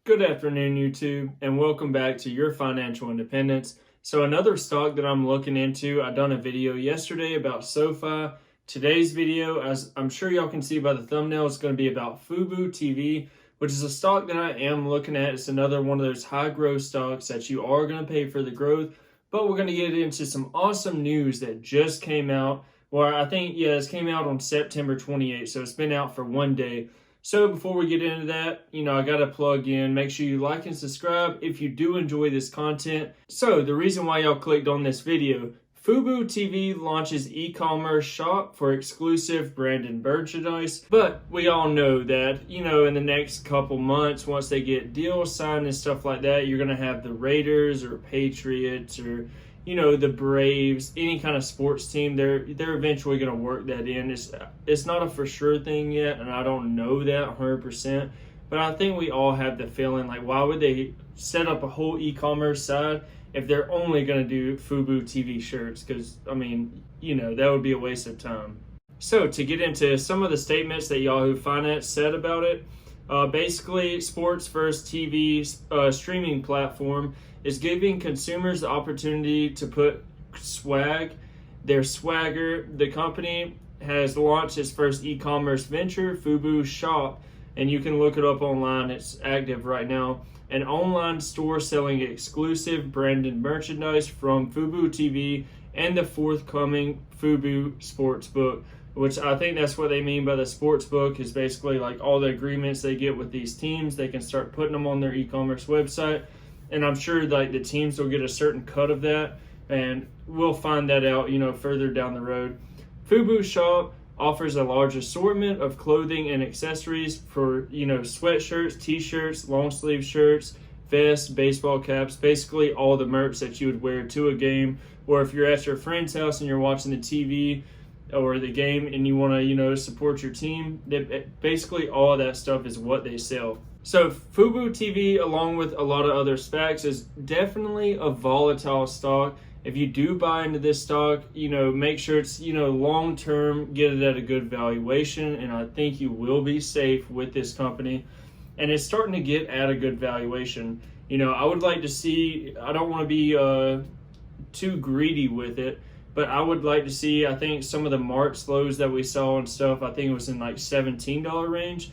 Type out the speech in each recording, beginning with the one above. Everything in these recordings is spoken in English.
Good afternoon, YouTube, and welcome back to your financial independence. So another stock that I'm looking into, I done a video yesterday about SoFi. Today's video, as I'm sure y'all can see by the thumbnail, is going to be about Fubo TV, which is a stock that I am looking at. It's another one of those high growth stocks that you are going to pay for the growth, but we're going to get into some awesome news that just came out. Well, I think, it came out on September 28th, so it's been out for one day. So before we get into that, I got to plug in. Make sure you like and subscribe if you do enjoy this content. So the reason why y'all clicked on this video, Fubo TV launches e-commerce shop for exclusive branded merchandise. But we all know that, in the next couple months, once they get deals signed and stuff like that, you're going to have the Raiders or Patriots or the Braves, any kind of sports team, they're eventually going to work that in. It's not a for sure thing yet, and I don't know that 100%, but I think we all have the feeling like, why would they set up a whole e-commerce side if they're only going to do Fubo TV shirts? Because, that would be a waste of time. So to get into some of the statements that Yahoo Finance said about it, basically, Sports First TV streaming platform is giving consumers the opportunity to put their swagger. The company has launched its first e-commerce venture, Fubo Shop, and you can look it up online. It's active right now. An online store selling exclusive branded merchandise from Fubo TV and the forthcoming Fubo Sportsbook, which I think that's what they mean by the sportsbook, is basically like all the agreements they get with these teams. They can start putting them on their e-commerce website. And I'm sure like the teams will get a certain cut of that, and we'll find that out, further down the road. Fubo Shop offers a large assortment of clothing and accessories for, sweatshirts, t-shirts, long sleeve shirts, vests, baseball caps, basically all the merch that you would wear to a game, or if you're at your friend's house and you're watching the TV or the game and you want to, support your team, basically all of that stuff is what they sell. So Fubo TV, along with a lot of other SPACs, is definitely a volatile stock. If you do buy into this stock, make sure it's, long-term, get it at a good valuation, and I think you will be safe with this company. And it's starting to get at a good valuation. I would like to see, I don't want to be too greedy with it, but I would like to see, I think some of the March lows that we saw and stuff, I think it was in like $17 range.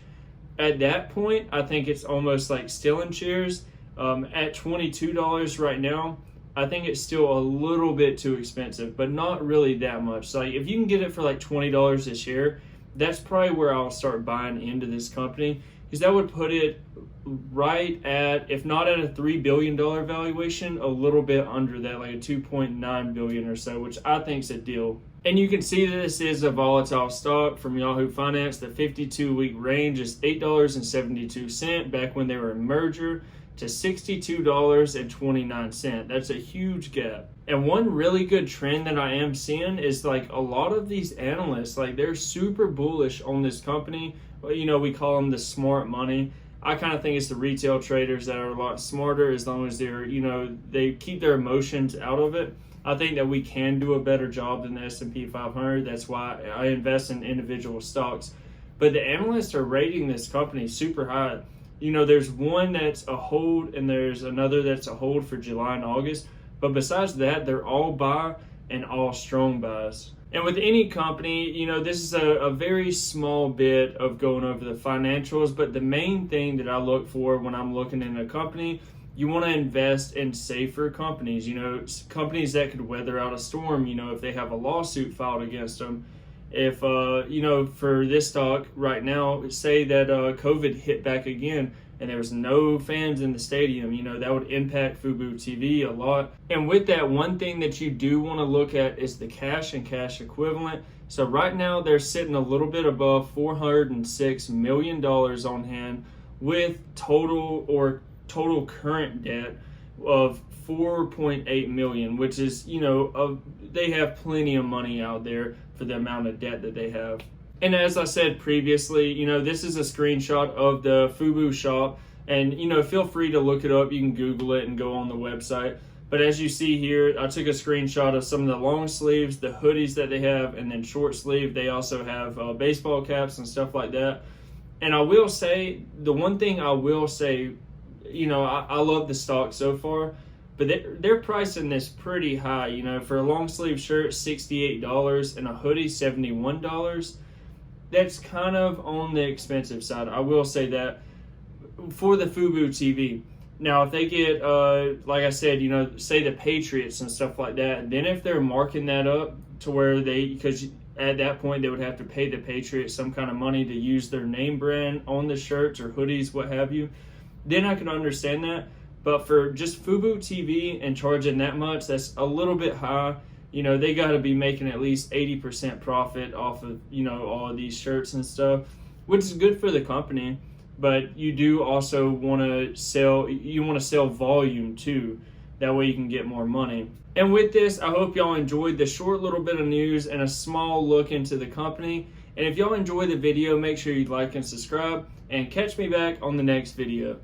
At that point, I think it's almost like stealing shares. At $22 right now, I think it's still a little bit too expensive, but not really that much. So like, if you can get it for like $20 a share, that's probably where I'll start buying into this company, because that would put it right at, if not at a $3 billion valuation, a little bit under that, like a $2.9 billion or so, which I think is a deal. And you can see that this is a volatile stock from Yahoo Finance. The 52-week range is $8.72 back when they were a merger to $62.29. That's a huge gap. And one really good trend that I am seeing is like a lot of these analysts, like they're super bullish on this company. We call them the smart money. I kind of think it's the retail traders that are a lot smarter, as long as they're, they keep their emotions out of it. I think that we can do a better job than the S&P 500. That's why I invest in individual stocks. But the analysts are rating this company super high. There's one that's a hold and there's another that's a hold for July and August. But besides that, they're all buy and all strong buys. And with any company, this is a very small bit of going over the financials. But the main thing that I look for when I'm looking in a company, you want to invest in safer companies, companies that could weather out a storm, if they have a lawsuit filed against them. If, for this stock right now, say that COVID hit back again and there was no fans in the stadium, that would impact Fubo TV a lot. And with that, one thing that you do want to look at is the cash and cash equivalent. So right now they're sitting a little bit above $406 million on hand with total current debt of $4.8 million, which is, they have plenty of money out there for the amount of debt that they have. And as I said previously, this is a screenshot of the Fubo Shop, and, feel free to look it up. You can Google it and go on the website. But as you see here, I took a screenshot of some of the long sleeves, the hoodies that they have, and then short sleeve. They also have baseball caps and stuff like that. And I will say, the one thing I will say I love the stock so far, but they're pricing this pretty high. For a long sleeve shirt, $68, and a hoodie, $71. That's kind of on the expensive side. I will say that for the Fubo TV. Now, if they get, like I said, say the Patriots and stuff like that, then if they're marking that up to where because at that point they would have to pay the Patriots some kind of money to use their name brand on the shirts or hoodies, what have you, then I can understand that. But for just Fubo TV and charging that much, that's a little bit high. They got to be making at least 80% profit off of, all of these shirts and stuff, which is good for the company. But you do also want to sell volume too. That way you can get more money. And with this, I hope y'all enjoyed the short little bit of news and a small look into the company. And if y'all enjoyed the video, make sure you like and subscribe, and catch me back on the next video.